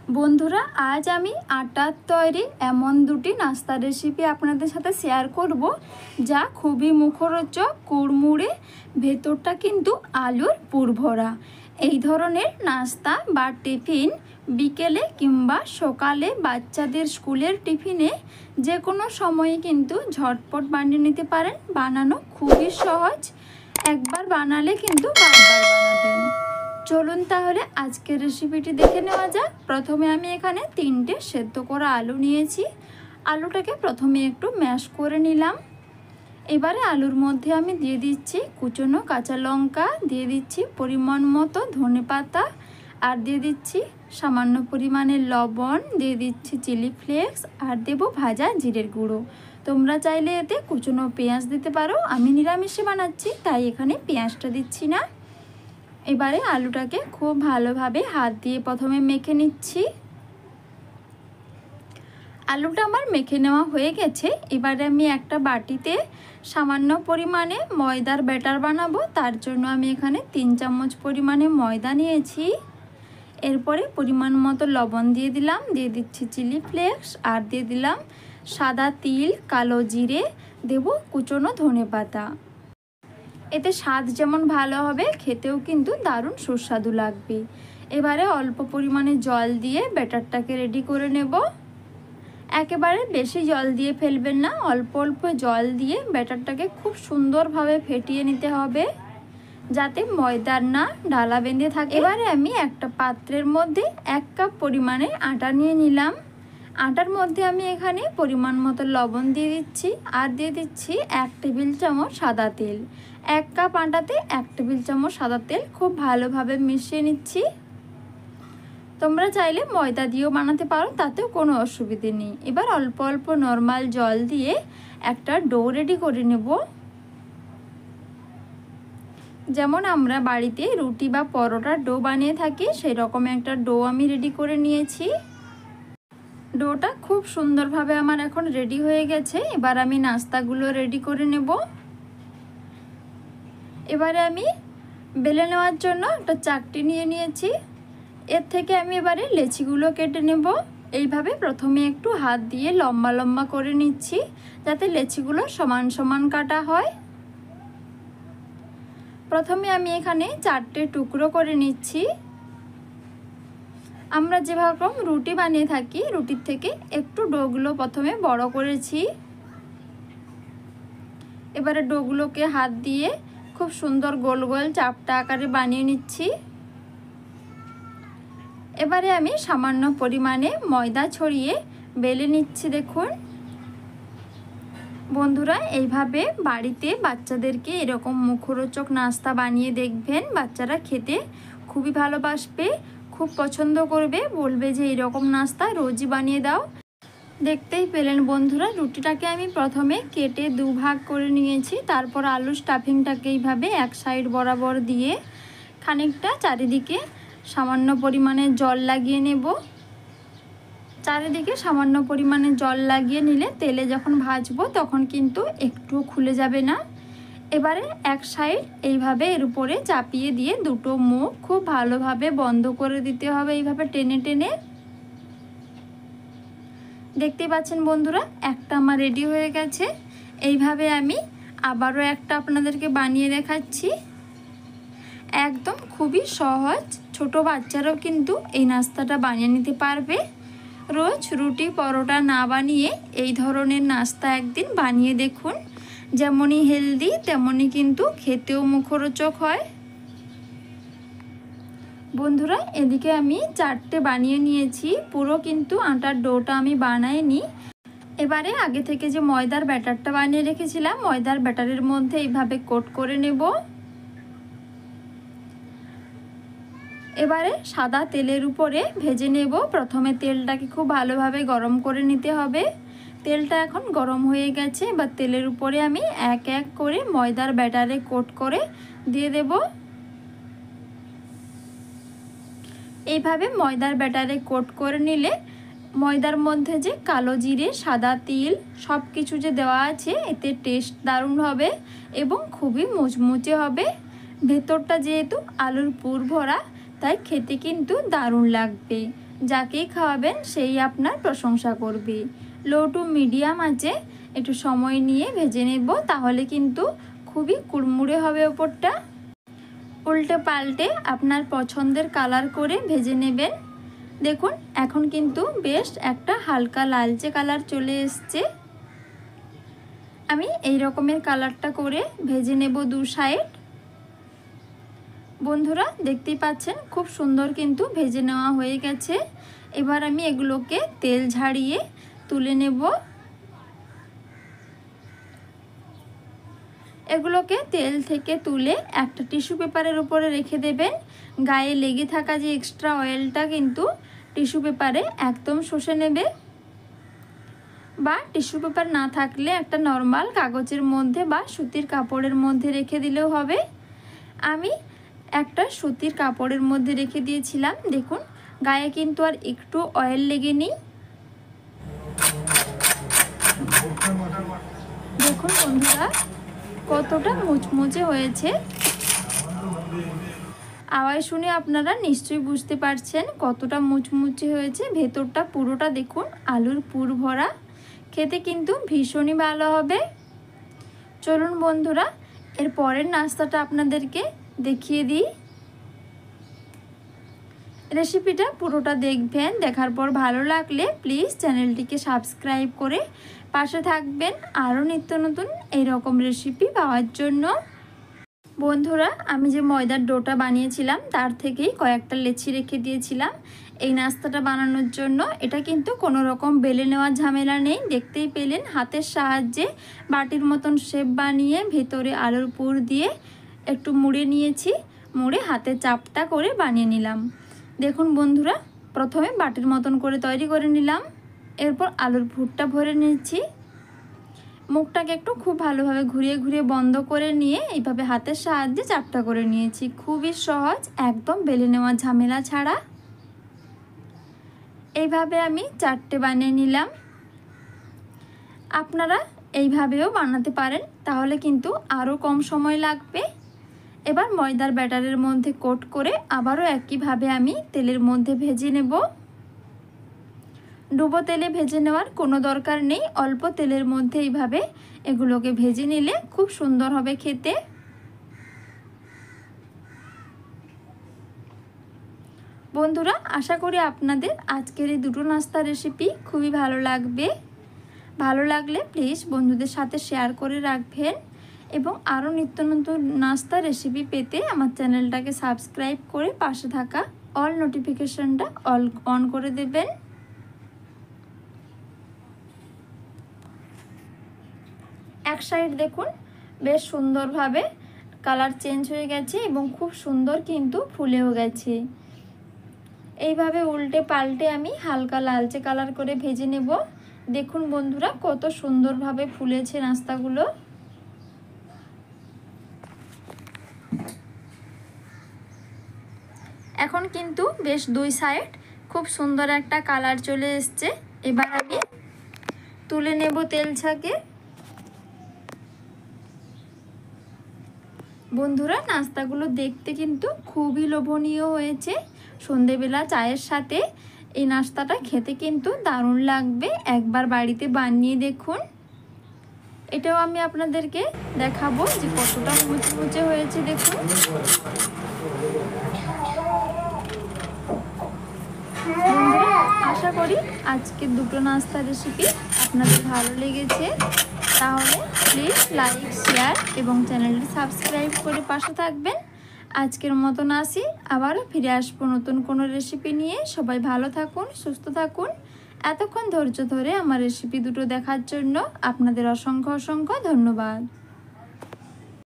বন্ধুরা, আজ আমি আটার তৈরি এমন দুটি নাস্তার রেসিপি আপনাদের সাথে শেয়ার করব, যা খুবই মুখরোচক, কুড়মুড়ে, ভেতরটা কিন্তু আলুর পুর ভরা। এই ধরনের নাস্তা বা টিফিন বিকেলে কিংবা সকালে বাচ্চাদের স্কুলের টিফিনে যে কোনো সময়ে কিন্তু ঝটপট বানিয়ে নিতে পারেন। বানানো খুবই সহজ, একবার বানালে কিন্তু বারবার বানাবেন। চলুন তাহলে আজকের রেসিপিটি দেখে নেওয়া যাক। প্রথমে আমি এখানে 3টে সেদ্ধ করা আলু নিয়েছি। আলুটাকে প্রথমে একটু ম্যাশ করে নিলাম। এবারে আলুর মধ্যে আমি দিয়ে দিচ্ছি কুচনো কাঁচা লঙ্কা, দিয়ে দিচ্ছি পরিমাণ মতো ধনেপাতা, আর দিয়ে দিচ্ছি সামান্য পরিমাণে লবণ, দিয়ে দিচ্ছি চিলি ফ্লেক্স, আর দেব ভাজা জিরের গুঁড়ো। তোমরা চাইলে এতে কুচনো পেঁয়াজ দিতে পারো, আমি নিরামিষে বানাচ্ছি তাই এখানে পেঁয়াজটা দিচ্ছি না। এবারে আলুটাকে খুব ভালোভাবে হাত দিয়ে প্রথমে মেখে নিচ্ছি। আলুটা আমার মেখে নেওয়া হয়ে গেছে। এবারে আমি একটা বাটিতে সামান্য পরিমাণে ময়দার ব্যাটার বানাবো, তার জন্য আমি এখানে 3 চামচ পরিমাণে ময়দা নিয়েছি। এরপরে পরিমাণ মতো লবণ দিয়ে দিলাম, দিয়ে দিচ্ছি চিলি ফ্লেক্স, আর দিয়ে দিলাম সাদা তিল, কালো জিরে, দেব কুচনো ধনেপাতা। এতে স্বাদ যেমন ভালো হবে, খেতেও কিন্তু দারুণ সুস্বাদু লাগবে। এবারে অল্প পরিমাণে জল দিয়ে ব্যাটারটাকে রেডি করে নেব। একেবারে বেশি জল দিয়ে ফেলবেন না, অল্প অল্প জল দিয়ে ব্যাটারটাকে খুব সুন্দরভাবে ফেটিয়ে নিতে হবে, যাতে ময়দার না ডালা বেঁধে থাকে। এবারে আমি একটা পাত্রের মধ্যে 1 কাপ পরিমাণে আটা নিয়ে নিলাম। আটার মধ্যে আমি এখানে পরিমাণ মতো লবণ দিয়ে দিচ্ছি, আর দিয়ে দিচ্ছি 1 টেবিল চামচ সাদা তেল। 1 কাপ আটাতে 1 টেবিল চামচ সাদা তেল খুব ভালোভাবে মিশিয়ে নিচ্ছি। তোমরা চাইলে ময়দা দিয়েও বানাতে পারো, তাতেও কোনো অসুবিধে নেই। এবার অল্প অল্প নর্মাল জল দিয়ে একটা ডো রেডি করে নেব। যেমন আমরা বাড়িতে রুটি বা পরোটার ডো বানিয়ে থাকি, সেই রকম একটা ডো আমি রেডি করে নিয়েছি। ডোটা খুব সুন্দরভাবে আমার এখন রেডি হয়ে গেছে। এবার আমি নাস্তাগুলো রেডি করে নেব। এবারে আমি বেলে নেওয়ার জন্য একটা চাকটি নিয়ে নিয়েছি। এর থেকে আমি এবারে লেচিগুলো কেটে নেব। এইভাবে প্রথমে একটু হাত দিয়ে লম্বা লম্বা করে নিচ্ছি, যাতে লেচিগুলো সমান সমান কাটা হয়। প্রথমে আমি এখানে 4টে টুকরো করে নিচ্ছি। আমরা যেভাবে রুটি বানিয়ে থাকি, রুটির থেকে একটু ডোগুলো প্রথমে বড় করেছি। এবারে ডোগুলোকে হাত দিয়ে খুব সুন্দর গোল গোল চাপটা আকারে বানিয়ে নিচ্ছি। এবারে আমি সামান্য পরিমাণে ময়দা ছড়িয়ে বেলে নিচ্ছি। দেখুন বন্ধুরা, এইভাবে বাড়িতে বাচ্চাদেরকে এরকম মুখরোচক নাস্তা বানিয়ে দেখবেন। বাচ্চারা খেতে খুবই ভালোবাসবে, খুব পছন্দ করবে, বলবে যে এরকম নাস্তা রোজই বানিয়ে দাও। দেখতেই পেলেন বন্ধুরা, রুটিটাকে আমি প্রথমে কেটে 2 ভাগ করে নিয়েছি। তারপর আলু স্টাফিংটাকে এইভাবে এক সাইড বরাবর দিয়ে খানিকটা চারিদিকে সামান্য পরিমাণে জল লাগিয়ে নেব। চারিদিকে সামান্য পরিমাণে জল লাগিয়ে নিলে তেলে যখন ভাজবো তখন কিন্তু একটু খুলে যাবে না। এবারে এক সাইড এইভাবে এর উপরে চাপিয়ে দিয়ে দুটো মুখ খুব ভালোভাবে বন্ধ করে দিতে হবে, এইভাবে টেনে টেনে। দেখতেই পাচ্ছেন বন্ধুরা, একটা আমার রেডি হয়ে গেছে। এইভাবে আমি আবারও একটা আপনাদেরকে বানিয়ে দেখাচ্ছি। একদম খুবই সহজ, ছোট বাচ্চারাও কিন্তু এই নাস্তাটা বানিয়ে নিতে পারবে। রোজ রুটি পরোটা না বানিয়ে এই ধরনের নাস্তা একদিন বানিয়ে দেখুন। যেমনই হেলদি তেমনই কিন্তু খেতেও মুখরোচক হয়। বন্ধুরা, এদিকে আমি 4টে বানিয়ে নিয়েছি। পুরো কিন্তু আটার ডোটা আমি বানাইনি। এবারে আগে থেকে যে ময়দার ব্যাটারটা বানিয়ে রেখেছিলাম, ময়দার ব্যাটারের মধ্যে এইভাবে কোট করে নেব। এবারে সাদা তেলের উপরে ভেজে নেব। প্রথমে তেলটাকে খুব ভালোভাবে গরম করে নিতে হবে। তেলটা এখন গরম হয়ে গেছে। এবার তেলের উপরে আমি এক এক করে ময়দার ব্যাটারে কোট করে দিয়ে দেব। এইভাবে ময়দার ব্যাটারে কোট করে নিলে ময়দার মধ্যে যে কালো জিরে, সাদা তিল সব কিছু যে দেওয়া আছে, এতে টেস্ট দারুণ হবে এবং খুবই মুচমুচে হবে। ভেতরটা যেহেতু আলুর পুর ভরা, তাই খেতে কিন্তু দারুণ লাগবে। যাকেই খাওয়াবেন সেই আপনার প্রশংসা করবে। লো টু মিডিয়াম আঁচে একটু সময় নিয়ে ভেজে নেব, তাহলে কিন্তু খুবই কুড়মুড়ে হবে ওপরটা। উল্টে পাল্টে আপনার পছন্দের কালার করে ভেজে নেবেন। দেখুন এখন কিন্তু বেশ একটা হালকা লালচে কালার চলে এসছে। আমি এই রকমের কালারটা করে ভেজে নেব দু সাইড। বন্ধুরা দেখতেই পাচ্ছেন খুব সুন্দর কিন্তু ভেজে নেওয়া হয়ে গেছে। এবার আমি এগুলোকে তেল ঝাড়িয়ে তুলে নেব। এগুলোকে তেল থেকে তুলে একটা টিস্যু পেপারের উপরে রেখে দেবেন। গায়ে লেগে থাকা যে এক্সট্রা অয়েলটা কিন্তু টিস্যু পেপারে একদম শুষে নেবে, বা টিস্যু পেপার না থাকলে একটা নর্মাল কাগজের মধ্যে বা সুতির কাপড়ের মধ্যে রেখে দিলেও হবে। আমি একটা সুতির কাপড়ের মধ্যে রেখে দিয়েছিলাম। দেখুন গায়ে কিন্তু আর একটু অয়েল লেগেনি। দেখুন বন্ধুরা কতটা মুচমুচে হয়েছে। আওয়াজ শুনে আপনারা নিশ্চয়ই বুঝতে পারছেন কতটা মুচমুচে হয়েছে। ভেতরটা পুরোটা দেখুন আলুর পুর ভরা, খেতে কিন্তু ভীষণই ভালো হবে। চলুন বন্ধুরা এর পরের নাস্তাটা আপনাদেরকে দেখিয়ে দিই। রেসিপিটা পুরোটা দেখবেন, দেখার পর ভালো লাগলে প্লিজ চ্যানেলটিকে সাবস্ক্রাইব করে পাশে থাকবেন আরও নিত্য নতুন এইরকম রেসিপি পাওয়ার জন্য। বন্ধুরা আমি যে ময়দার ডোটা বানিয়েছিলাম তার থেকেই কয়েকটা লেচি রেখে দিয়েছিলাম এই নাস্তাটা বানানোর জন্য। এটা কিন্তু কোনো রকম বেলে নেওয়ার ঝামেলা নেই। দেখতেই পেলেন হাতের সাহায্যে বাটির মতন শেপ বানিয়ে ভেতরে আলুর পুর দিয়ে একটু মুড়ে নিয়েছি, মুড়ে হাতে চাপটা করে বানিয়ে নিলাম। দেখুন বন্ধুরা প্রথমে বাটির মতন করে তৈরি করে নিলাম, এরপর আলুর পুরটা ভরে নিয়েছি। মুখটাকে একটু খুব ভালোভাবে ঘুরিয়ে ঘুরিয়ে বন্ধ করে নিয়ে এইভাবে হাতের সাহায্যে চাপটা করে নিয়েছি। খুবই সহজ, একদম বেলে নেওয়া ঝামেলা ছাড়া। এইভাবে আমি 4টে বানিয়ে নিলাম। আপনারা এইভাবেও বানাতে পারেন, তাহলে কিন্তু আরও কম সময় লাগবে। এবার ময়দার ব্যাটারের মধ্যে কোট করে আবারও একইভাবে আমি তেলের মধ্যে ভেজে নেব। ডুবো তেলে ভেজে নেওয়ার কোনো দরকার নেই, অল্প তেলের মধ্যে এইভাবে এগুলোকে ভেজে নিলে খুব সুন্দর হবে খেতে। বন্ধুরা আশা করি আপনাদের আজকের এই দুটো নাস্তা রেসিপি খুবই ভালো লাগবে। ভালো লাগলে প্লিজ বন্ধুদের সাথে শেয়ার করে রাখবেন এবং আরও নিত্য নতুন নাস্তা রেসিপি পেতে আমার চ্যানেলটাকে সাবস্ক্রাইব করে পাশে থাকা অল নোটিফিকেশনটা অন করে দেবেন। এক সাইড দেখুন বেশ সুন্দরভাবে কালার চেঞ্জ হয়ে গেছে এবং খুব সুন্দর কিন্তু ফুলেও গেছে। এইভাবে উল্টে পাল্টে আমি হালকা লালচে কালার করে ভেজে নেব। দেখুন বন্ধুরা কত সুন্দরভাবে ফুলেছে নাস্তাগুলো। এখন কিন্তু বেশ দুই সাইড খুব সুন্দর একটা কালার চলে এসছে। এবার আমি তুলে নেব তেল ছাঁকে। বন্ধুরা নাস্তাগুলো দেখতে কিন্তু খুবই লোভনীয় হয়েছে। সন্ধেবেলা চায়ের সাথে এই নাস্তাটা খেতে কিন্তু দারুণ লাগবে। একবার বাড়িতে বানিয়ে দেখুন। এটাও আমি আপনাদেরকে দেখাবো যে কতটা মুচমুচে হয়েছে। দেখুন বন্ধুরা আশা করি আজকের দুটো নাস্তা রেসিপি আপনাদের ভালো লেগেছে। তাহলে প্লিজ লাইক শেয়ার এবং চ্যানেলটি সাবস্ক্রাইব করে পাশে থাকবেন। আজকের মতন আসি, আবারও ফিরে আসবো নতুন কোনো রেসিপি নিয়ে। সবাই ভালো থাকুন, সুস্থ থাকুন। এতক্ষণ ধৈর্য ধরে আমার রেসিপি দুটো দেখার জন্য আপনাদের অসংখ্য অসংখ্য ধন্যবাদ।